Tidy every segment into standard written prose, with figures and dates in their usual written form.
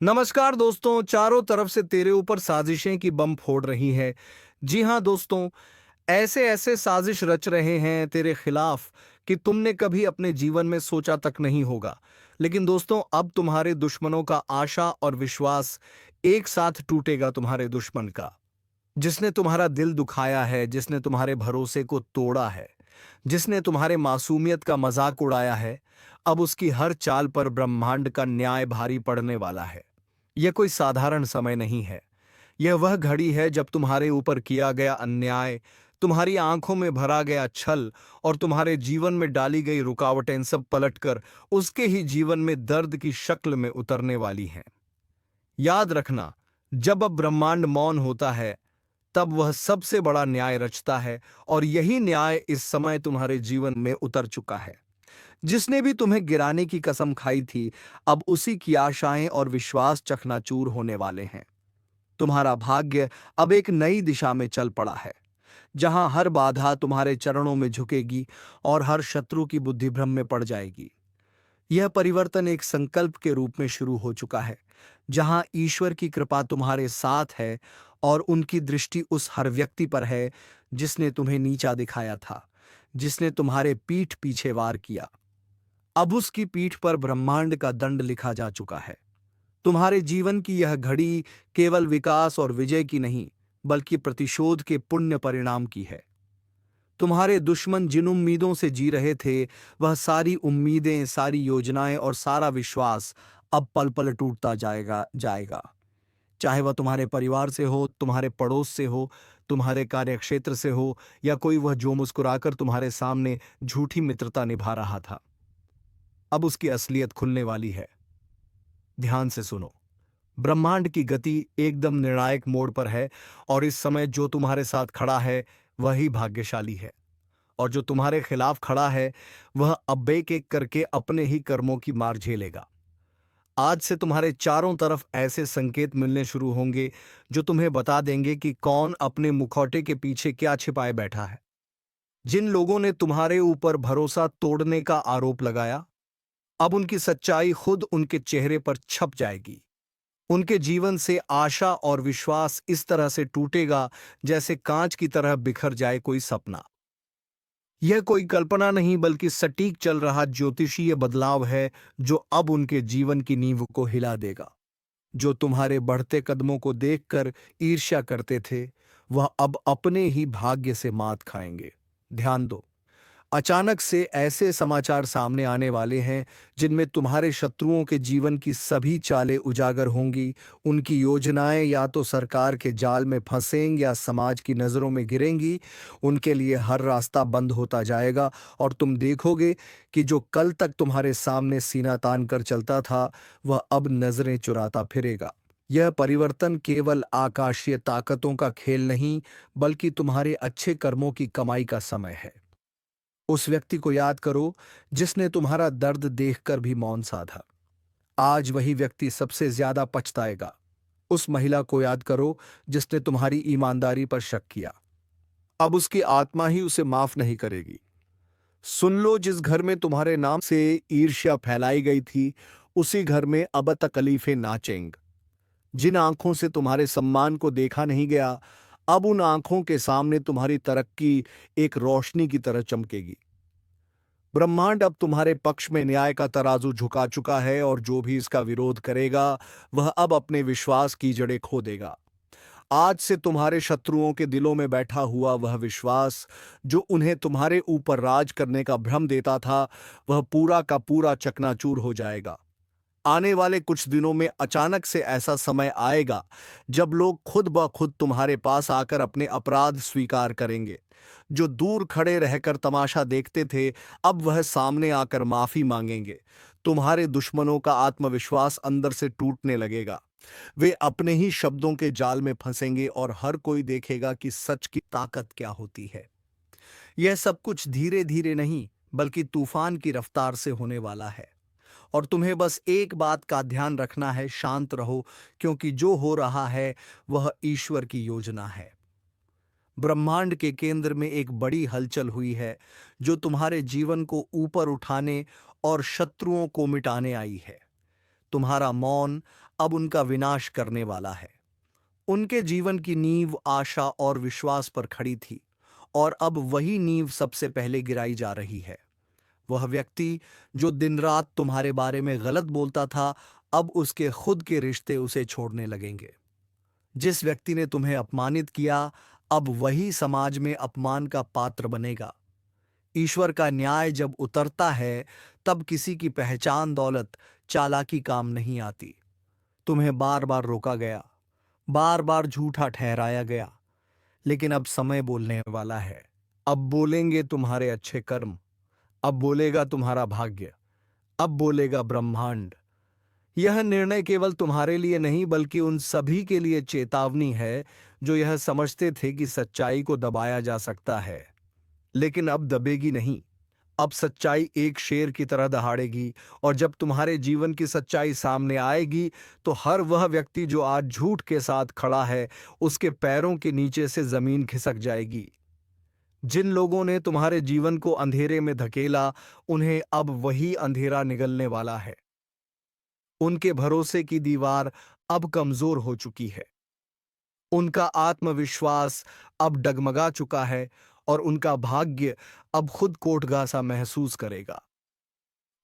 नमस्कार दोस्तों, चारों तरफ से तेरे ऊपर साजिशें की बम फोड़ रही है। जी हाँ दोस्तों, ऐसे ऐसे साजिश रच रहे हैं तेरे खिलाफ कि तुमने कभी अपने जीवन में सोचा तक नहीं होगा। लेकिन दोस्तों, अब तुम्हारे दुश्मनों का आशा और विश्वास एक साथ टूटेगा। तुम्हारे दुश्मन का, जिसने तुम्हारा दिल दुखाया है, जिसने तुम्हारे भरोसे को तोड़ा है, जिसने तुम्हारे मासूमियत का मजाक उड़ाया है, अब उसकी हर चाल पर ब्रह्मांड का न्याय भारी पड़ने वाला है। यह कोई साधारण समय नहीं है। यह वह घड़ी है जब तुम्हारे ऊपर किया गया अन्याय, तुम्हारी आंखों में भरा गया छल और तुम्हारे जीवन में डाली गई रुकावटें सब पलटकर उसके ही जीवन में दर्द की शक्ल में उतरने वाली हैं। याद रखना, जब अब ब्रह्मांड मौन होता है, तब वह सबसे बड़ा न्याय रचता है, और यही न्याय इस समय तुम्हारे जीवन में उतर चुका है। जिसने भी तुम्हें गिराने की कसम खाई थी, अब उसी की आशाएं और विश्वास चकनाचूर होने वाले हैं। तुम्हारा भाग्य अब एक नई दिशा में चल पड़ा है, जहां हर बाधा तुम्हारे चरणों में झुकेगी और हर शत्रु की बुद्धि भ्रम में पड़ जाएगी। यह परिवर्तन एक संकल्प के रूप में शुरू हो चुका है, जहां ईश्वर की कृपा तुम्हारे साथ है और उनकी दृष्टि उस हर व्यक्ति पर है जिसने तुम्हें नीचा दिखाया था, जिसने तुम्हारे पीठ पीछे वार किया। अब उसकी पीठ पर ब्रह्मांड का दंड लिखा जा चुका है। तुम्हारे जीवन की यह घड़ी केवल विकास और विजय की नहीं, बल्कि प्रतिशोध के पुण्य परिणाम की है। तुम्हारे दुश्मन जिन उम्मीदों से जी रहे थे, वह सारी उम्मीदें, सारी योजनाएं और सारा विश्वास अब पल पल टूटता जाएगा जाएगा। चाहे वह तुम्हारे परिवार से हो, तुम्हारे पड़ोस से हो, तुम्हारे कार्यक्षेत्र से हो, या कोई वह जो मुस्कुराकर तुम्हारे सामने झूठी मित्रता निभा रहा था। अब उसकी असलियत खुलने वाली है। ध्यान से सुनो। ब्रह्मांड की गति एकदम निर्णायक मोड़ पर है, और इस समय जो तुम्हारे साथ खड़ा है वही भाग्यशाली है, और जो तुम्हारे खिलाफ खड़ा है वह अब एक एक करके अपने ही कर्मों की मार झेलेगा। आज से तुम्हारे चारों तरफ ऐसे संकेत मिलने शुरू होंगे जो तुम्हें बता देंगे कि कौन अपने मुखौटे के पीछे क्या छिपाए बैठा है। जिन लोगों ने तुम्हारे ऊपर भरोसा तोड़ने का आरोप लगाया, अब उनकी सच्चाई खुद उनके चेहरे पर छप जाएगी। उनके जीवन से आशा और विश्वास इस तरह से टूटेगा जैसे कांच की तरह बिखर जाए कोई सपना। यह कोई कल्पना नहीं, बल्कि सटीक चल रहा ज्योतिषीय बदलाव है, जो अब उनके जीवन की नींव को हिला देगा। जो तुम्हारे बढ़ते कदमों को देखकर ईर्ष्या करते थे, वह अब अपने ही भाग्य से मात खाएंगे। ध्यान दो, अचानक से ऐसे समाचार सामने आने वाले हैं जिनमें तुम्हारे शत्रुओं के जीवन की सभी चालें उजागर होंगी। उनकी योजनाएं या तो सरकार के जाल में फंसेंगी या समाज की नज़रों में गिरेंगी। उनके लिए हर रास्ता बंद होता जाएगा, और तुम देखोगे कि जो कल तक तुम्हारे सामने सीना तान कर चलता था, वह अब नजरें चुराता फिरेगा। यह परिवर्तन केवल आकाशीय ताकतों का खेल नहीं, बल्कि तुम्हारे अच्छे कर्मों की कमाई का समय है। उस व्यक्ति को याद करो जिसने तुम्हारा दर्द देखकर भी मौन साधा। आज वही व्यक्ति सबसे ज्यादा पछताएगा। उस महिला को याद करो जिसने तुम्हारी ईमानदारी पर शक किया। अब उसकी आत्मा ही उसे माफ नहीं करेगी। सुन लो, जिस घर में तुम्हारे नाम से ईर्ष्या फैलाई गई थी, उसी घर में अब तकलीफें नाचेंग। जिन आंखों से तुम्हारे सम्मान को देखा नहीं गया, अब उन आंखों के सामने तुम्हारी तरक्की एक रोशनी की तरह चमकेगी। ब्रह्मांड अब तुम्हारे पक्ष में न्याय का तराजू झुका चुका है, और जो भी इसका विरोध करेगा, वह अब अपने विश्वास की जड़ें खो देगा। आज से तुम्हारे शत्रुओं के दिलों में बैठा हुआ वह विश्वास, जो उन्हें तुम्हारे ऊपर राज करने का भ्रम देता था, वह पूरा का पूरा चकनाचूर हो जाएगा। आने वाले कुछ दिनों में अचानक से ऐसा समय आएगा जब लोग खुद ब खुद तुम्हारे पास आकर अपने अपराध स्वीकार करेंगे। जो दूर खड़े रहकर तमाशा देखते थे, अब वह सामने आकर माफी मांगेंगे। तुम्हारे दुश्मनों का आत्मविश्वास अंदर से टूटने लगेगा। वे अपने ही शब्दों के जाल में फंसेंगे, और हर कोई देखेगा कि सच की ताकत क्या होती है। यह सब कुछ धीरे धीरे नहीं, बल्कि तूफान की रफ्तार से होने वाला है। और तुम्हें बस एक बात का ध्यान रखना है, शांत रहो, क्योंकि जो हो रहा है वह ईश्वर की योजना है। ब्रह्मांड के केंद्र में एक बड़ी हलचल हुई है, जो तुम्हारे जीवन को ऊपर उठाने और शत्रुओं को मिटाने आई है। तुम्हारा मौन अब उनका विनाश करने वाला है। उनके जीवन की नींव आशा और विश्वास पर खड़ी थी, और अब वही नींव सबसे पहले गिराई जा रही है। वह व्यक्ति जो दिन रात तुम्हारे बारे में गलत बोलता था, अब उसके खुद के रिश्ते उसे छोड़ने लगेंगे। जिस व्यक्ति ने तुम्हें अपमानित किया, अब वही समाज में अपमान का पात्र बनेगा। ईश्वर का न्याय जब उतरता है, तब किसी की पहचान दौलत चालाकी काम नहीं आती। तुम्हें बार बार रोका गया, बार बार झूठा ठहराया गया, लेकिन अब समय बोलने वाला है। अब बोलेंगे तुम्हारे अच्छे कर्म, अब बोलेगा तुम्हारा भाग्य, अब बोलेगा ब्रह्मांड। यह निर्णय केवल तुम्हारे लिए नहीं, बल्कि उन सभी के लिए चेतावनी है जो यह समझते थे कि सच्चाई को दबाया जा सकता है, लेकिन अब दबेगी नहीं। अब सच्चाई एक शेर की तरह दहाड़ेगी, और जब तुम्हारे जीवन की सच्चाई सामने आएगी, तो हर वह व्यक्ति जो आज झूठ के साथ खड़ा है, उसके पैरों के नीचे से जमीन खिसक जाएगी। जिन लोगों ने तुम्हारे जीवन को अंधेरे में धकेला, उन्हें अब वही अंधेरा निगलने वाला है। उनके भरोसे की दीवार अब कमजोर हो चुकी है। उनका आत्मविश्वास अब डगमगा चुका है, और उनका भाग्य अब खुद कोटगा सा महसूस करेगा।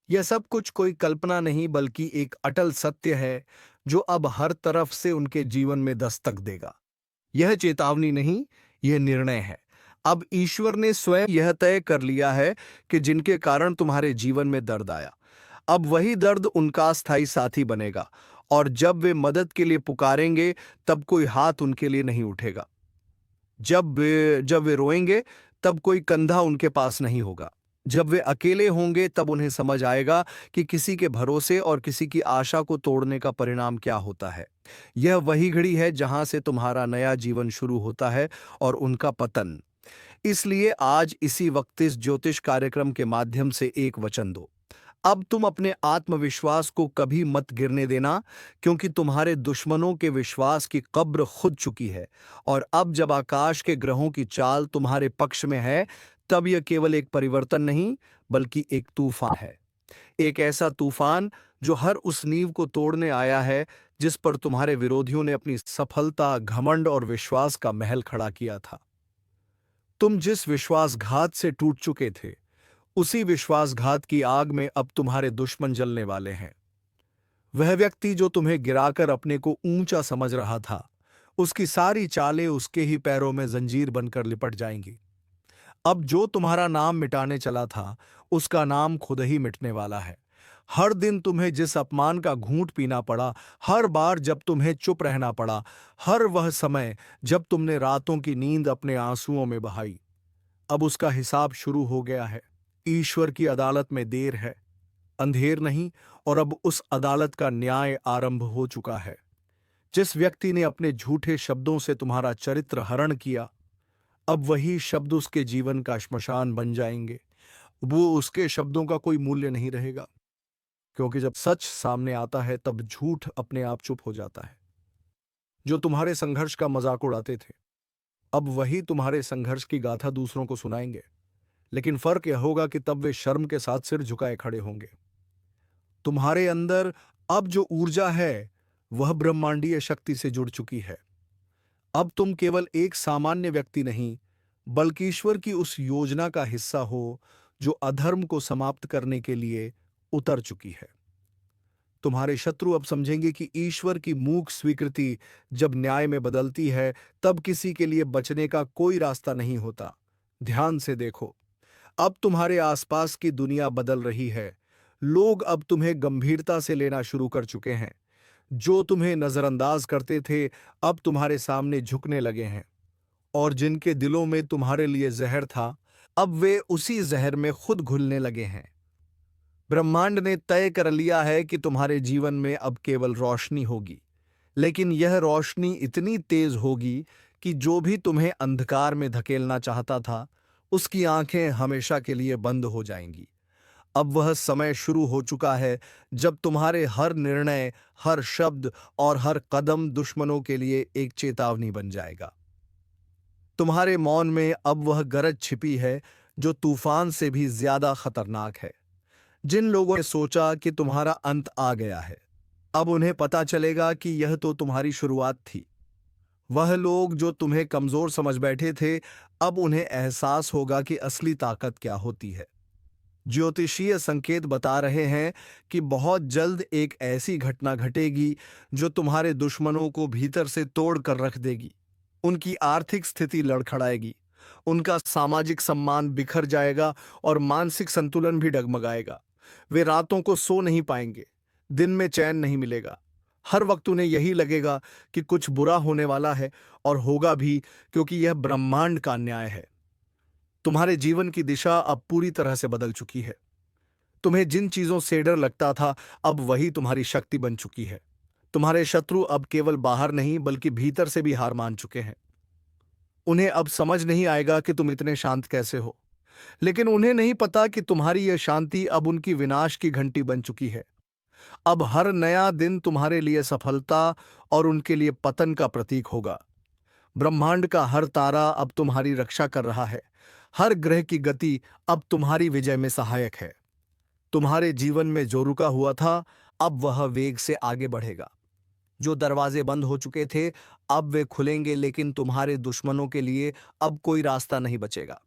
यह सब कुछ कोई कल्पना नहीं, बल्कि एक अटल सत्य है जो अब हर तरफ से उनके जीवन में दस्तक देगा। यह चेतावनी नहीं, यह निर्णय है। अब ईश्वर ने स्वयं यह तय कर लिया है कि जिनके कारण तुम्हारे जीवन में दर्द आया, अब वही दर्द उनका स्थायी साथी बनेगा, और जब वे मदद के लिए पुकारेंगे, तब कोई हाथ उनके लिए नहीं उठेगा। जब वे रोएंगे, तब कोई कंधा उनके पास नहीं होगा। जब वे अकेले होंगे, तब उन्हें समझ आएगा कि किसी के भरोसे और किसी की आशा को तोड़ने का परिणाम क्या होता है। यह वही घड़ी है जहां से तुम्हारा नया जीवन शुरू होता है और उनका पतन। इसलिए आज इसी वक्त इस ज्योतिष कार्यक्रम के माध्यम से एक वचन दो। अब तुम अपने आत्मविश्वास को कभी मत गिरने देना, क्योंकि तुम्हारे दुश्मनों के विश्वास की कब्र खुद चुकी है। और अब जब आकाश के ग्रहों की चाल तुम्हारे पक्ष में है, तब यह केवल एक परिवर्तन नहीं, बल्कि एक तूफान है। एक ऐसा तूफान जो हर उस नींव को तोड़ने आया है जिस पर तुम्हारे विरोधियों ने अपनी सफलता, घमंड और विश्वास का महल खड़ा किया था। तुम जिस विश्वासघात से टूट चुके थे, उसी विश्वासघात की आग में अब तुम्हारे दुश्मन जलने वाले हैं। वह व्यक्ति जो तुम्हें गिराकर अपने को ऊंचा समझ रहा था, उसकी सारी चालें उसके ही पैरों में जंजीर बनकर लिपट जाएंगी। अब जो तुम्हारा नाम मिटाने चला था, उसका नाम खुद ही मिटने वाला है। हर दिन तुम्हें जिस अपमान का घूंट पीना पड़ा, हर बार जब तुम्हें चुप रहना पड़ा, हर वह समय जब तुमने रातों की नींद अपने आंसुओं में बहाई, अब उसका हिसाब शुरू हो गया है। ईश्वर की अदालत में देर है, अंधेर नहीं, और अब उस अदालत का न्याय आरंभ हो चुका है। जिस व्यक्ति ने अपने झूठे शब्दों से तुम्हारा चरित्र हरण किया, अब वही शब्द उसके जीवन का श्मशान बन जाएंगे। वो उसके शब्दों का कोई मूल्य नहीं रहेगा, क्योंकि जब सच सामने आता है, तब झूठ अपने आप चुप हो जाता है। जो तुम्हारे संघर्ष का मजाक उड़ाते थे, अब वही तुम्हारे संघर्ष की गाथा दूसरों को सुनाएंगे। लेकिन फर्क यह होगा कि तब वे शर्म के साथ सिर झुकाए खड़े होंगे। तुम्हारे अंदर अब जो ऊर्जा है, वह ब्रह्मांडीय शक्ति से जुड़ चुकी है। अब तुम केवल एक सामान्य व्यक्ति नहीं, बल्कि ईश्वर की उस योजना का हिस्सा हो जो अधर्म को समाप्त करने के लिए उतर चुकी है। तुम्हारे शत्रु अब समझेंगे कि ईश्वर की मूक स्वीकृति जब न्याय में बदलती है, तब किसी के लिए बचने का कोई रास्ता नहीं होता। ध्यान से देखो, अब तुम्हारे आसपास की दुनिया बदल रही है। लोग अब तुम्हें गंभीरता से लेना शुरू कर चुके हैं। जो तुम्हें नजरअंदाज करते थे, अब तुम्हारे सामने झुकने लगे हैं। और जिनके दिलों में तुम्हारे लिए जहर था, अब वे उसी जहर में खुद घुलने लगे हैं। ब्रह्मांड ने तय कर लिया है कि तुम्हारे जीवन में अब केवल रोशनी होगी, लेकिन यह रोशनी इतनी तेज होगी कि जो भी तुम्हें अंधकार में धकेलना चाहता था, उसकी आंखें हमेशा के लिए बंद हो जाएंगी। अब वह समय शुरू हो चुका है जब तुम्हारे हर निर्णय, हर शब्द और हर कदम दुश्मनों के लिए एक चेतावनी बन जाएगा। तुम्हारे मौन में अब वह गरज छिपी है जो तूफान से भी ज्यादा खतरनाक है। जिन लोगों ने सोचा कि तुम्हारा अंत आ गया है, अब उन्हें पता चलेगा कि यह तो तुम्हारी शुरुआत थी। वह लोग जो तुम्हें कमजोर समझ बैठे थे, अब उन्हें एहसास होगा कि असली ताकत क्या होती है। ज्योतिषीय संकेत बता रहे हैं कि बहुत जल्द एक ऐसी घटना घटेगी जो तुम्हारे दुश्मनों को भीतर से तोड़ कर रख देगी। उनकी आर्थिक स्थिति लड़खड़ाएगी, उनका सामाजिक सम्मान बिखर जाएगा और मानसिक संतुलन भी डगमगाएगा। वे रातों को सो नहीं पाएंगे, दिन में चैन नहीं मिलेगा। हर वक्त उन्हें यही लगेगा कि कुछ बुरा होने वाला है, और होगा भी, क्योंकि यह ब्रह्मांड का न्याय है। तुम्हारे जीवन की दिशा अब पूरी तरह से बदल चुकी है। तुम्हें जिन चीजों से डर लगता था, अब वही तुम्हारी शक्ति बन चुकी है। तुम्हारे शत्रु अब केवल बाहर नहीं बल्कि भीतर से भी हार मान चुके हैं। उन्हें अब समझ नहीं आएगा कि तुम इतने शांत कैसे हो, लेकिन उन्हें नहीं पता कि तुम्हारी यह शांति अब उनकी विनाश की घंटी बन चुकी है। अब हर नया दिन तुम्हारे लिए सफलता और उनके लिए पतन का प्रतीक होगा। ब्रह्मांड का हर तारा अब तुम्हारी रक्षा कर रहा है। हर ग्रह की गति अब तुम्हारी विजय में सहायक है। तुम्हारे जीवन में जो रुका हुआ था, अब वह वेग से आगे बढ़ेगा। जो दरवाजे बंद हो चुके थे, अब वे खुलेंगे, लेकिन तुम्हारे दुश्मनों के लिए अब कोई रास्ता नहीं बचेगा।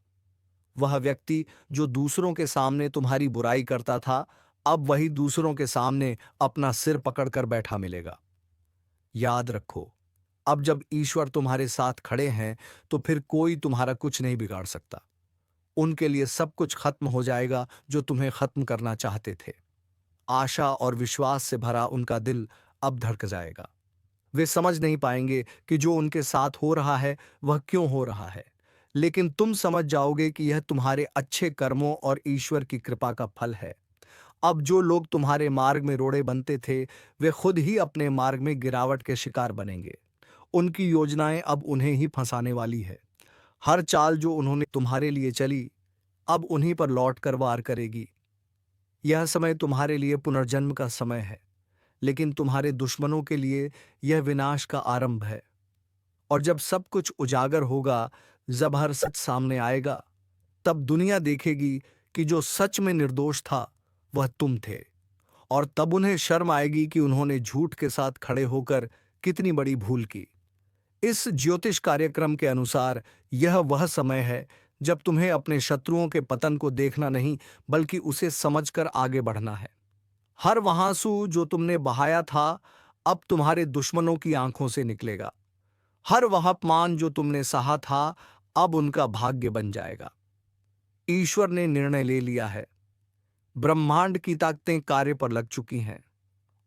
वह व्यक्ति जो दूसरों के सामने तुम्हारी बुराई करता था, अब वही दूसरों के सामने अपना सिर पकड़कर बैठा मिलेगा। याद रखो, अब जब ईश्वर तुम्हारे साथ खड़े हैं, तो फिर कोई तुम्हारा कुछ नहीं बिगाड़ सकता। उनके लिए सब कुछ खत्म हो जाएगा जो तुम्हें खत्म करना चाहते थे। आशा और विश्वास से भरा उनका दिल अब धड़क जाएगा। वे समझ नहीं पाएंगे कि जो उनके साथ हो रहा है वह क्यों हो रहा है, लेकिन तुम समझ जाओगे कि यह तुम्हारे अच्छे कर्मों और ईश्वर की कृपा का फल है। अब जो लोग तुम्हारे मार्ग में रोड़े बनते थे, वे खुद ही अपने मार्ग में गिरावट के शिकार बनेंगे। उनकी योजनाएं अब उन्हें ही फंसाने वाली है। हर चाल जो उन्होंने तुम्हारे लिए चली, अब उन्हीं पर लौट कर वार करेगी। यह समय तुम्हारे लिए पुनर्जन्म का समय है, लेकिन तुम्हारे दुश्मनों के लिए यह विनाश का आरंभ है। और जब सब कुछ उजागर होगा, जब हर सच सामने आएगा, तब दुनिया देखेगी कि जो सच में निर्दोष था वह तुम थे। और तब उन्हें शर्म आएगी कि उन्होंने झूठ के साथ खड़े होकर कितनी बड़ी भूल की। इस ज्योतिष कार्यक्रम के अनुसार यह वह समय है जब तुम्हें अपने शत्रुओं के पतन को देखना नहीं, बल्कि उसे समझकर आगे बढ़ना है। हर वह आंसू जो तुमने बहाया था, अब तुम्हारे दुश्मनों की आंखों से निकलेगा। हर वह अपमान जो तुमने सहा था, अब उनका भाग्य बन जाएगा। ईश्वर ने निर्णय ले लिया है। ब्रह्मांड की ताकतें कार्य पर लग चुकी हैं,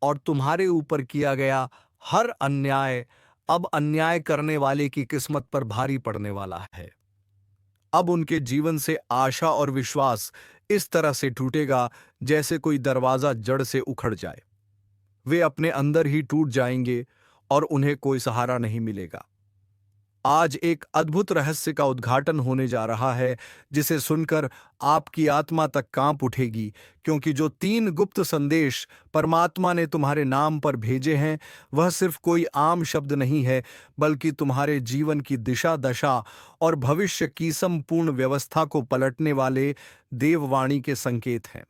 और तुम्हारे ऊपर किया गया हर अन्याय अब अन्याय करने वाले की किस्मत पर भारी पड़ने वाला है। अब उनके जीवन से आशा और विश्वास इस तरह से टूटेगा जैसे कोई दरवाजा जड़ से उखड़ जाए। वे अपने अंदर ही टूट जाएंगे और उन्हें कोई सहारा नहीं मिलेगा। आज एक अद्भुत रहस्य का उद्घाटन होने जा रहा है, जिसे सुनकर आपकी आत्मा तक कांप उठेगी, क्योंकि जो 3 गुप्त संदेश परमात्मा ने तुम्हारे नाम पर भेजे हैं, वह सिर्फ कोई आम शब्द नहीं है, बल्कि तुम्हारे जीवन की दिशा दशा और भविष्य की संपूर्ण व्यवस्था को पलटने वाले देववाणी के संकेत हैं,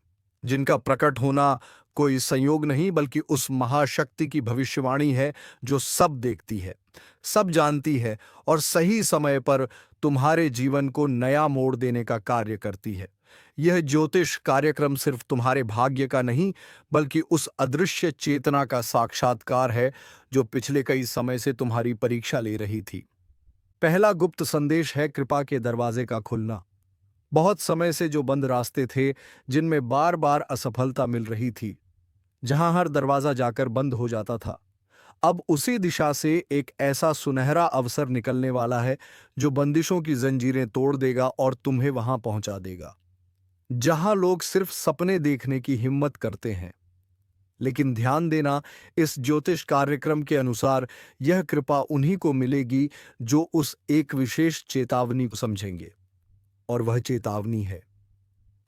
जिनका प्रकट होना कोई संयोग नहीं बल्कि उस महाशक्ति की भविष्यवाणी है जो सब देखती है, सब जानती है और सही समय पर तुम्हारे जीवन को नया मोड़ देने का कार्य करती है। यह ज्योतिष कार्यक्रम सिर्फ तुम्हारे भाग्य का नहीं, बल्कि उस अदृश्य चेतना का साक्षात्कार है जो पिछले कई समय से तुम्हारी परीक्षा ले रही थी। पहला गुप्त संदेश है कृपा के दरवाजे का खुलना। बहुत समय से जो बंद रास्ते थे, जिनमें बार बार असफलता मिल रही थी, जहां हर दरवाजा जाकर बंद हो जाता था, अब उसी दिशा से एक ऐसा सुनहरा अवसर निकलने वाला है जो बंदिशों की जंजीरें तोड़ देगा और तुम्हें वहां पहुंचा देगा जहां लोग सिर्फ सपने देखने की हिम्मत करते हैं। लेकिन ध्यान देना, इस ज्योतिष कार्यक्रम के अनुसार यह कृपा उन्हीं को मिलेगी जो उस एक विशेष चेतावनी को समझेंगे। और वह चेतावनी है,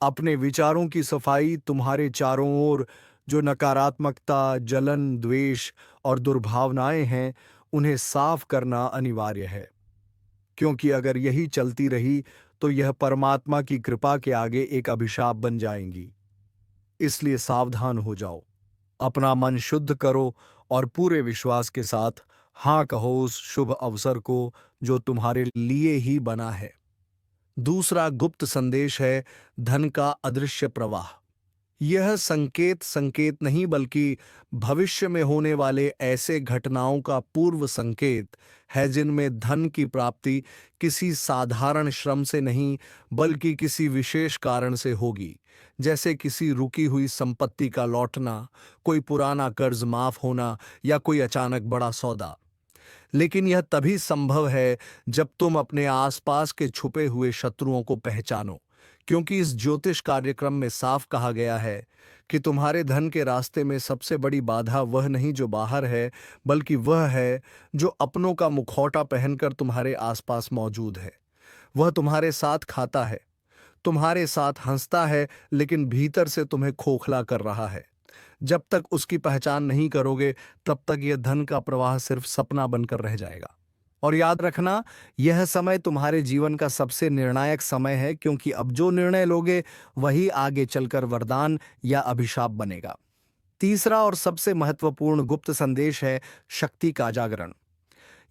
अपने विचारों की सफाई। तुम्हारे चारों ओर जो नकारात्मकता, जलन, द्वेष और दुर्भावनाएं हैं, उन्हें साफ करना अनिवार्य है, क्योंकि अगर यही चलती रही तो यह परमात्मा की कृपा के आगे एक अभिशाप बन जाएंगी। इसलिए सावधान हो जाओ। अपना मन शुद्ध करो और पूरे विश्वास के साथ हाँ कहो उस शुभ अवसर को जो तुम्हारे लिए ही बना है। दूसरा गुप्त संदेश है धन का अदृश्य प्रवाह। यह संकेत संकेत नहीं बल्कि भविष्य में होने वाले ऐसे घटनाओं का पूर्व संकेत है जिनमें धन की प्राप्ति किसी साधारण श्रम से नहीं बल्कि किसी विशेष कारण से होगी, जैसे किसी रुकी हुई संपत्ति का लौटना, कोई पुराना कर्ज माफ होना या कोई अचानक बड़ा सौदा। लेकिन यह तभी संभव है जब तुम अपने आसपास के छुपे हुए शत्रुओं को पहचानो, क्योंकि इस ज्योतिष कार्यक्रम में साफ कहा गया है कि तुम्हारे धन के रास्ते में सबसे बड़ी बाधा वह नहीं जो बाहर है, बल्कि वह है जो अपनों का मुखौटा पहनकर तुम्हारे आसपास मौजूद है। वह तुम्हारे साथ खाता है, तुम्हारे साथ हंसता है, लेकिन भीतर से तुम्हें खोखला कर रहा है। जब तक उसकी पहचान नहीं करोगे, तब तक यह धन का प्रवाह सिर्फ सपना बनकर रह जाएगा। और याद रखना, यह समय तुम्हारे जीवन का सबसे निर्णायक समय है, क्योंकि अब जो निर्णय लोगे वही आगे चलकर वरदान या अभिशाप बनेगा। तीसरा और सबसे महत्वपूर्ण गुप्त संदेश है शक्ति का जागरण।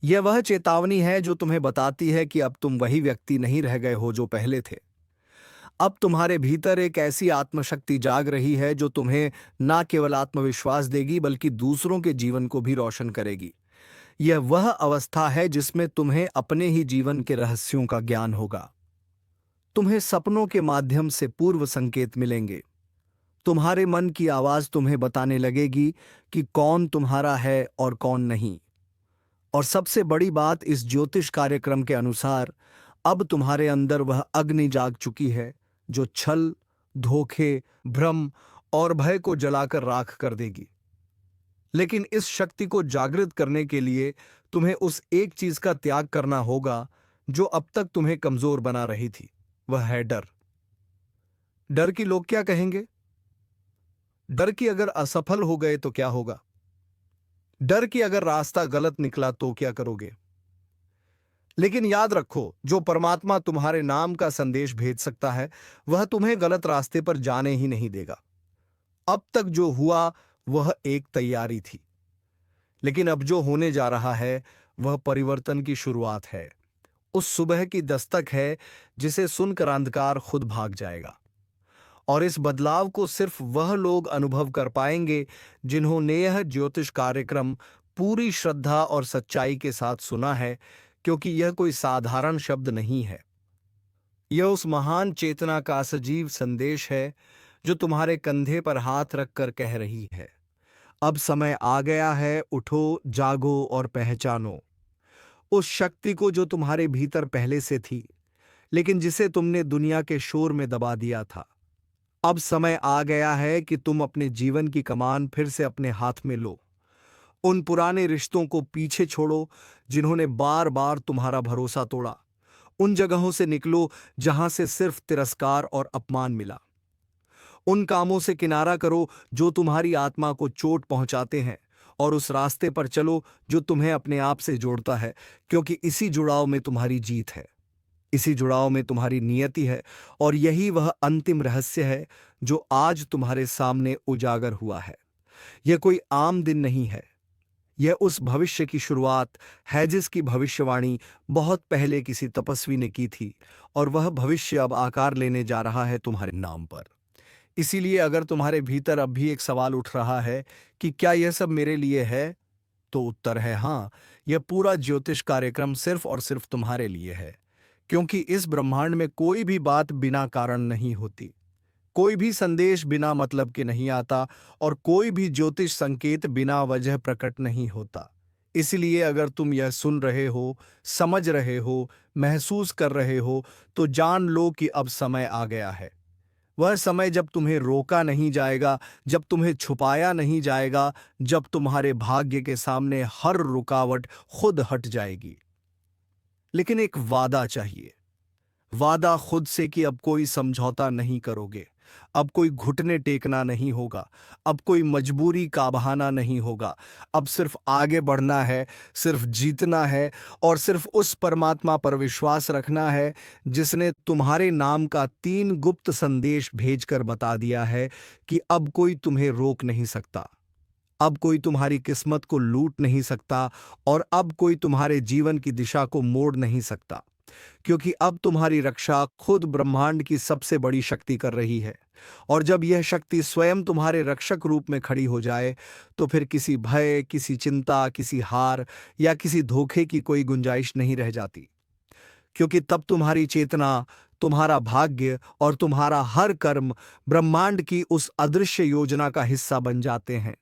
यह वह चेतावनी है जो तुम्हें बताती है कि अब तुम वही व्यक्ति नहीं रह गए हो जो पहले थे। अब तुम्हारे भीतर एक ऐसी आत्मशक्ति जाग रही है जो तुम्हें न केवल आत्मविश्वास देगी बल्कि दूसरों के जीवन को भी रोशन करेगी। यह वह अवस्था है जिसमें तुम्हें अपने ही जीवन के रहस्यों का ज्ञान होगा। तुम्हें सपनों के माध्यम से पूर्व संकेत मिलेंगे। तुम्हारे मन की आवाज तुम्हें बताने लगेगी कि कौन तुम्हारा है और कौन नहीं। और सबसे बड़ी बात, इस ज्योतिष कार्यक्रम के अनुसार अब तुम्हारे अंदर वह अग्नि जाग चुकी है जो छल, धोखे, भ्रम और भय को जलाकर राख कर देगी। लेकिन इस शक्ति को जागृत करने के लिए तुम्हें उस एक चीज का त्याग करना होगा जो अब तक तुम्हें कमजोर बना रही थी। वह है डर। डर की लोग क्या कहेंगे? डर की अगर असफल हो गए तो क्या होगा? डर की अगर रास्ता गलत निकला तो क्या करोगे? लेकिन याद रखो, जो परमात्मा तुम्हारे नाम का संदेश भेज सकता है वह तुम्हें गलत रास्ते पर जाने ही नहीं देगा। अब तक जो हुआ वह एक तैयारी थी, लेकिन अब जो होने जा रहा है वह परिवर्तन की शुरुआत है। उस सुबह की दस्तक है जिसे सुनकर अंधकार खुद भाग जाएगा। और इस बदलाव को सिर्फ वह लोग अनुभव कर पाएंगे जिन्होंने यह ज्योतिष कार्यक्रम पूरी श्रद्धा और सच्चाई के साथ सुना है, क्योंकि यह कोई साधारण शब्द नहीं है। यह उस महान चेतना का सजीव संदेश है जो तुम्हारे कंधे पर हाथ रखकर कह रही है, अब समय आ गया है, उठो, जागो और पहचानो उस शक्ति को जो तुम्हारे भीतर पहले से थी, लेकिन जिसे तुमने दुनिया के शोर में दबा दिया था। अब समय आ गया है कि तुम अपने जीवन की कमान फिर से अपने हाथ में लो। उन पुराने रिश्तों को पीछे छोड़ो जिन्होंने बार बार तुम्हारा भरोसा तोड़ा। उन जगहों से निकलो जहां से सिर्फ तिरस्कार और अपमान मिला। उन कामों से किनारा करो जो तुम्हारी आत्मा को चोट पहुंचाते हैं, और उस रास्ते पर चलो जो तुम्हें अपने आप से जोड़ता है, क्योंकि इसी जुड़ाव में तुम्हारी जीत है, इसी जुड़ाव में तुम्हारी नियति है। और यही वह अंतिम रहस्य है जो आज तुम्हारे सामने उजागर हुआ है। यह कोई आम दिन नहीं है, यह उस भविष्य की शुरुआत है जिसकी भविष्यवाणी बहुत पहले किसी तपस्वी ने की थी, और वह भविष्य अब आकार लेने जा रहा है तुम्हारे नाम पर। इसीलिए अगर तुम्हारे भीतर अब भी एक सवाल उठ रहा है कि क्या यह सब मेरे लिए है, तो उत्तर है हाँ, यह पूरा ज्योतिष कार्यक्रम सिर्फ और सिर्फ तुम्हारे लिए है। क्योंकि इस ब्रह्मांड में कोई भी बात बिना कारण नहीं होती, कोई भी संदेश बिना मतलब के नहीं आता, और कोई भी ज्योतिष संकेत बिना वजह प्रकट नहीं होता। इसलिए अगर तुम यह सुन रहे हो, समझ रहे हो, महसूस कर रहे हो, तो जान लो कि अब समय आ गया है। वह समय जब तुम्हें रोका नहीं जाएगा, जब तुम्हें छुपाया नहीं जाएगा, जब तुम्हारे भाग्य के सामने हर रुकावट खुद हट जाएगी। लेकिन एक वादा चाहिए, वादा खुद से कि अब कोई समझौता नहीं करोगे, अब कोई घुटने टेकना नहीं होगा, अब कोई मजबूरी का बहाना नहीं होगा। अब सिर्फ आगे बढ़ना है, सिर्फ जीतना है, और सिर्फ उस परमात्मा पर विश्वास रखना है जिसने तुम्हारे नाम का 3 गुप्त संदेश भेजकर बता दिया है कि अब कोई तुम्हें रोक नहीं सकता। अब कोई तुम्हारी किस्मत को लूट नहीं सकता और अब कोई तुम्हारे जीवन की दिशा को मोड़ नहीं सकता, क्योंकि अब तुम्हारी रक्षा खुद ब्रह्मांड की सबसे बड़ी शक्ति कर रही है। और जब यह शक्ति स्वयं तुम्हारे रक्षक रूप में खड़ी हो जाए, तो फिर किसी भय, किसी चिंता, किसी हार या किसी धोखे की कोई गुंजाइश नहीं रह जाती, क्योंकि तब तुम्हारी चेतना, तुम्हारा भाग्य और तुम्हारा हर कर्म ब्रह्मांड की उस अदृश्य योजना का हिस्सा बन जाते हैं,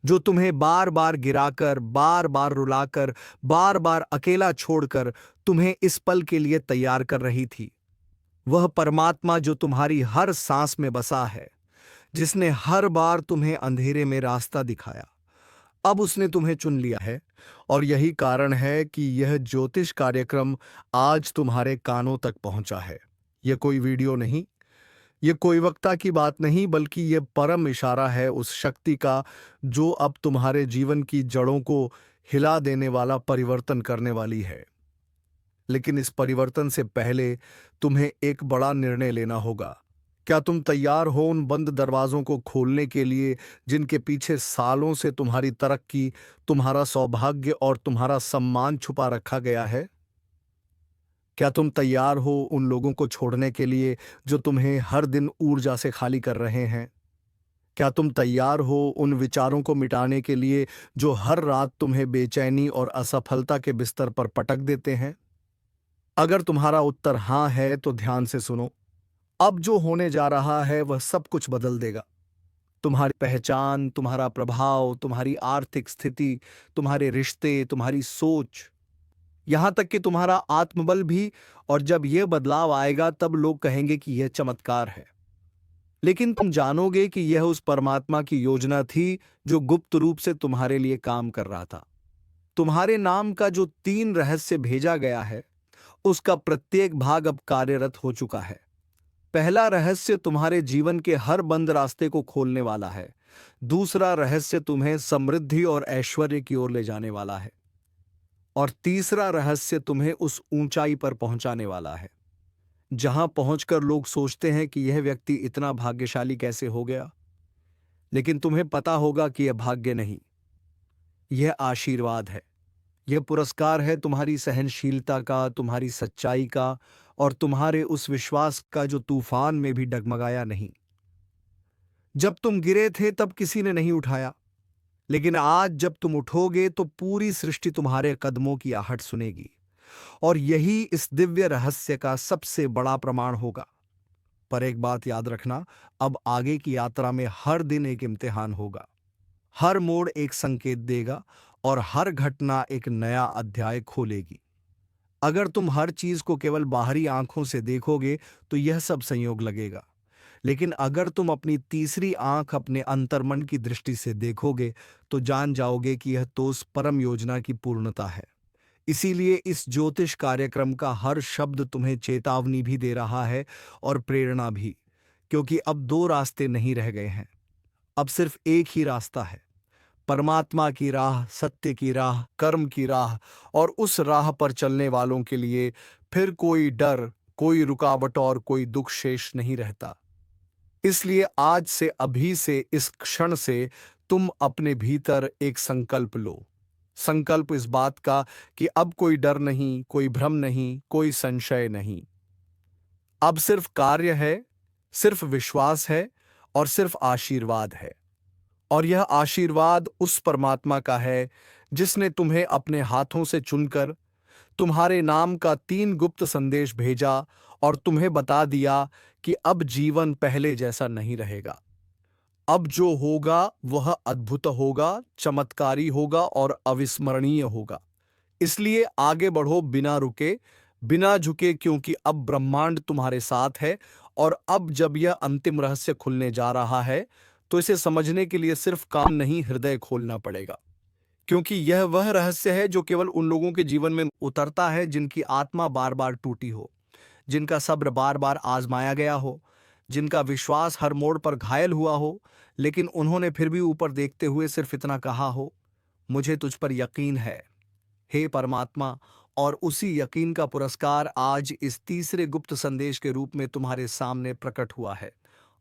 जो तुम्हें बार बार गिराकर, बार बार रुलाकर, बार बार अकेला छोड़कर तुम्हें इस पल के लिए तैयार कर रही थी। वह परमात्मा जो तुम्हारी हर सांस में बसा है, जिसने हर बार तुम्हें अंधेरे में रास्ता दिखाया, अब उसने तुम्हें चुन लिया है। और यही कारण है कि यह ज्योतिष कार्यक्रम आज तुम्हारे कानों तक पहुंचा है। यह कोई वीडियो नहीं, ये कोई वक्ता की बात नहीं, बल्कि ये परम इशारा है उस शक्ति का जो अब तुम्हारे जीवन की जड़ों को हिला देने वाला परिवर्तन करने वाली है। लेकिन इस परिवर्तन से पहले तुम्हें एक बड़ा निर्णय लेना होगा। क्या तुम तैयार हो उन बंद दरवाजों को खोलने के लिए जिनके पीछे सालों से तुम्हारी तरक्की, तुम्हारा सौभाग्य और तुम्हारा सम्मान छुपा रखा गया है? क्या तुम तैयार हो उन लोगों को छोड़ने के लिए जो तुम्हें हर दिन ऊर्जा से खाली कर रहे हैं? क्या तुम तैयार हो उन विचारों को मिटाने के लिए जो हर रात तुम्हें बेचैनी और असफलता के बिस्तर पर पटक देते हैं? अगर तुम्हारा उत्तर हाँ है तो ध्यान से सुनो। अब जो होने जा रहा है वह सब कुछ बदल देगा। तुम्हारी पहचान, तुम्हारा प्रभाव, तुम्हारी आर्थिक स्थिति, तुम्हारे रिश्ते, तुम्हारी सोच, यहां तक कि तुम्हारा आत्मबल भी। और जब यह बदलाव आएगा तब लोग कहेंगे कि यह चमत्कार है। लेकिन तुम जानोगे कि यह उस परमात्मा की योजना थी जो गुप्त रूप से तुम्हारे लिए काम कर रहा था। तुम्हारे नाम का जो 3 रहस्य भेजा गया है, उसका प्रत्येक भाग अब कार्यरत हो चुका है। पहला रहस्य तुम्हारे जीवन के हर बंद रास्ते को खोलने वाला है। दूसरा रहस्य तुम्हें समृद्धि और ऐश्वर्य की ओर ले जाने वाला है। और तीसरा रहस्य तुम्हें उस ऊंचाई पर पहुंचाने वाला है जहां पहुंचकर लोग सोचते हैं कि यह व्यक्ति इतना भाग्यशाली कैसे हो गया। लेकिन तुम्हें पता होगा कि यह भाग्य नहीं, यह आशीर्वाद है। यह पुरस्कार है तुम्हारी सहनशीलता का, तुम्हारी सच्चाई का और तुम्हारे उस विश्वास का जो तूफान में भी डगमगाया नहीं। जब तुम गिरे थे तब किसी ने नहीं उठाया, लेकिन आज जब तुम उठोगे तो पूरी सृष्टि तुम्हारे कदमों की आहट सुनेगी। और यही इस दिव्य रहस्य का सबसे बड़ा प्रमाण होगा। पर एक बात याद रखना, अब आगे की यात्रा में हर दिन एक इम्तिहान होगा। हर मोड़ एक संकेत देगा और हर घटना एक नया अध्याय खोलेगी। अगर तुम हर चीज को केवल बाहरी आंखों से देखोगे तो यह सब संयोग लगेगा। लेकिन अगर तुम अपनी तीसरी आंख, अपने अंतर्मन की दृष्टि से देखोगे तो जान जाओगे कि यह तो उस परम योजना की पूर्णता है। इसीलिए इस ज्योतिष कार्यक्रम का हर शब्द तुम्हें चेतावनी भी दे रहा है और प्रेरणा भी, क्योंकि अब 2 रास्ते नहीं रह गए हैं। अब सिर्फ एक ही रास्ता है, परमात्मा की राह, सत्य की राह, कर्म की राह। और उस राह पर चलने वालों के लिए फिर कोई डर, कोई रुकावट और कोई दुख शेष नहीं रहता। इसलिए आज से, अभी से, इस क्षण से तुम अपने भीतर एक संकल्प लो। संकल्प इस बात का कि अब कोई डर नहीं, कोई भ्रम नहीं, कोई संशय नहीं। अब सिर्फ कार्य है, सिर्फ विश्वास है और सिर्फ आशीर्वाद है। और यह आशीर्वाद उस परमात्मा का है जिसने तुम्हें अपने हाथों से चुनकर तुम्हारे नाम का 3 गुप्त संदेश भेजा और तुम्हें बता दिया कि अब जीवन पहले जैसा नहीं रहेगा। अब जो होगा वह अद्भुत होगा, चमत्कारी होगा और अविस्मरणीय होगा। इसलिए आगे बढ़ो बिना रुके, बिना झुके, क्योंकि अब ब्रह्मांड तुम्हारे साथ है। और अब जब यह अंतिम रहस्य खुलने जा रहा है तो इसे समझने के लिए सिर्फ कान नहीं, हृदय खोलना पड़ेगा। क्योंकि यह वह रहस्य है जो केवल उन लोगों के जीवन में उतरता है जिनकी आत्मा बार बार टूटी हो, जिनका सब्र बार बार आजमाया गया हो, जिनका विश्वास हर मोड़ पर घायल हुआ हो, लेकिन उन्होंने फिर भी ऊपर देखते हुए सिर्फ इतना कहा हो, मुझे तुझ पर यकीन है हे परमात्मा। और उसी यकीन का पुरस्कार आज इस तीसरे गुप्त संदेश के रूप में तुम्हारे सामने प्रकट हुआ है।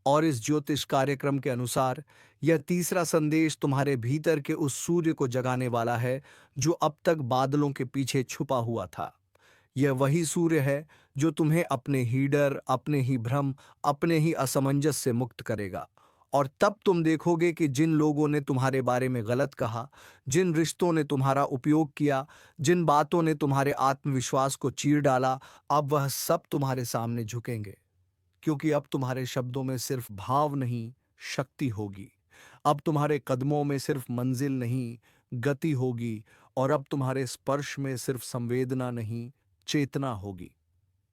और इस ज्योतिष कार्यक्रम के अनुसार यह तीसरा संदेश तुम्हारे भीतर के उस सूर्य को जगाने वाला है जो अब तक बादलों के पीछे छुपा हुआ था। यह वही सूर्य है जो तुम्हें अपने ही डर, अपने ही भ्रम, अपने ही असमंजस से मुक्त करेगा। और तब तुम देखोगे कि जिन लोगों ने तुम्हारे बारे में गलत कहा, जिन रिश्तों ने तुम्हारा उपयोग किया, जिन बातों ने तुम्हारे आत्मविश्वास को चीर डाला, अब वह सब तुम्हारे सामने झुकेंगे। क्योंकि अब तुम्हारे शब्दों में सिर्फ भाव नहीं, शक्ति होगी। अब तुम्हारे कदमों में सिर्फ मंजिल नहीं, गति होगी। और अब तुम्हारे स्पर्श में सिर्फ संवेदना नहीं, चेतना होगी।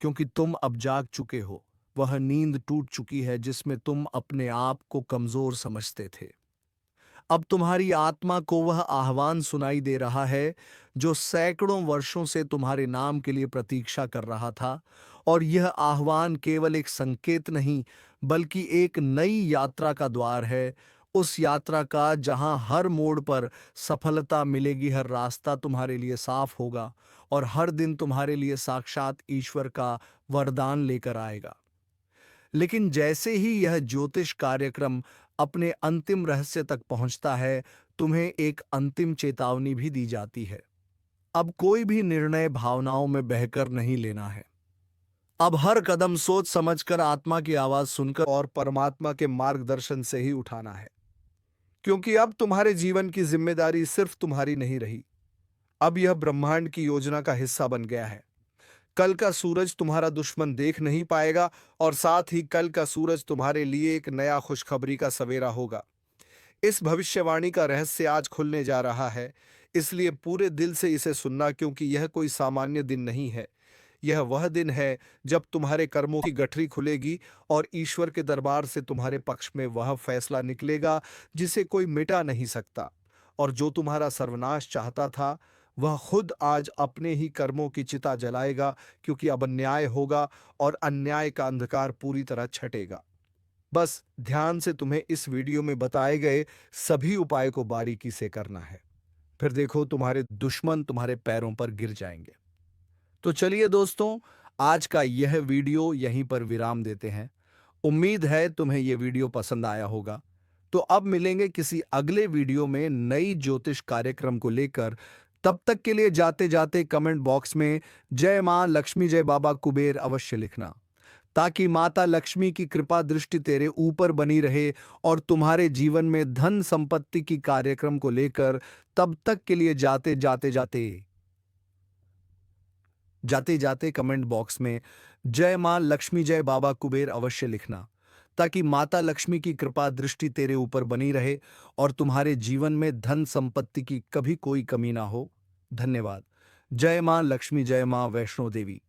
क्योंकि तुम अब जाग चुके हो, वह नींद टूट चुकी है जिसमें तुम अपने आप को कमजोर समझते थे। अब तुम्हारी आत्मा को वह आह्वान सुनाई दे रहा है जो सैकड़ों वर्षों से तुम्हारे नाम के लिए प्रतीक्षा कर रहा था। और यह आह्वान केवल एक संकेत नहीं, बल्कि एक नई यात्रा का द्वार है। उस यात्रा का जहां हर मोड़ पर सफलता मिलेगी, हर रास्ता तुम्हारे लिए साफ होगा और हर दिन तुम्हारे लिए साक्षात ईश्वर का वरदान लेकर आएगा। लेकिन जैसे ही यह ज्योतिष कार्यक्रम अपने अंतिम रहस्य तक पहुंचता है, तुम्हें एक अंतिम चेतावनी भी दी जाती है। अब कोई भी निर्णय भावनाओं में बहकर नहीं लेना है। अब हर कदम सोच समझकर, आत्मा की आवाज सुनकर और परमात्मा के मार्गदर्शन से ही उठाना है। क्योंकि अब तुम्हारे जीवन की जिम्मेदारी सिर्फ तुम्हारी नहीं रही, अब यह ब्रह्मांड की योजना का हिस्सा बन गया है। कल का सूरज तुम्हारा दुश्मन देख नहीं पाएगा और साथ ही कल का सूरज तुम्हारे लिए एक नया खुशखबरी का सवेरा होगा। इस भविष्यवाणी का रहस्य आज खुलने जा रहा है, इसलिए पूरे दिल से इसे सुनना, क्योंकि यह कोई सामान्य दिन नहीं है। यह वह दिन है जब तुम्हारे कर्मों की गठरी खुलेगी और ईश्वर के दरबार से तुम्हारे पक्ष में वह फैसला निकलेगा जिसे कोई मिटा नहीं सकता। और जो तुम्हारा सर्वनाश चाहता था, वह खुद आज अपने ही कर्मों की चिता जलाएगा, क्योंकि अब अन्याय होगा और अन्याय का अंधकार पूरी तरह छटेगा। बस ध्यान से तुम्हें इस वीडियो में बताए गए सभी उपाय को बारीकी से करना है, फिर देखो तुम्हारे दुश्मन तुम्हारे पैरों पर गिर जाएंगे। तो चलिए दोस्तों, आज का यह वीडियो यहीं पर विराम देते हैं। उम्मीद है तुम्हें यह वीडियो पसंद आया होगा। तो अब मिलेंगे किसी अगले वीडियो में नई ज्योतिष कार्यक्रम को लेकर। तब तक के लिए जाते जाते कमेंट बॉक्स में जय मां लक्ष्मी जय बाबा कुबेर अवश्य लिखना, ताकि माता लक्ष्मी की कृपा दृष्टि तेरे ऊपर बनी रहे और तुम्हारे जीवन में धन संपत्ति की कार्यक्रम को लेकर तब तक के लिए जाते जाते कमेंट बॉक्स में जय मां लक्ष्मी जय बाबा कुबेर अवश्य लिखना, ताकि माता लक्ष्मी की कृपा दृष्टि तेरे ऊपर बनी रहे और तुम्हारे जीवन में धन संपत्ति की कभी कोई कमी ना हो। धन्यवाद। जय मां लक्ष्मी, जय मां वैष्णो देवी।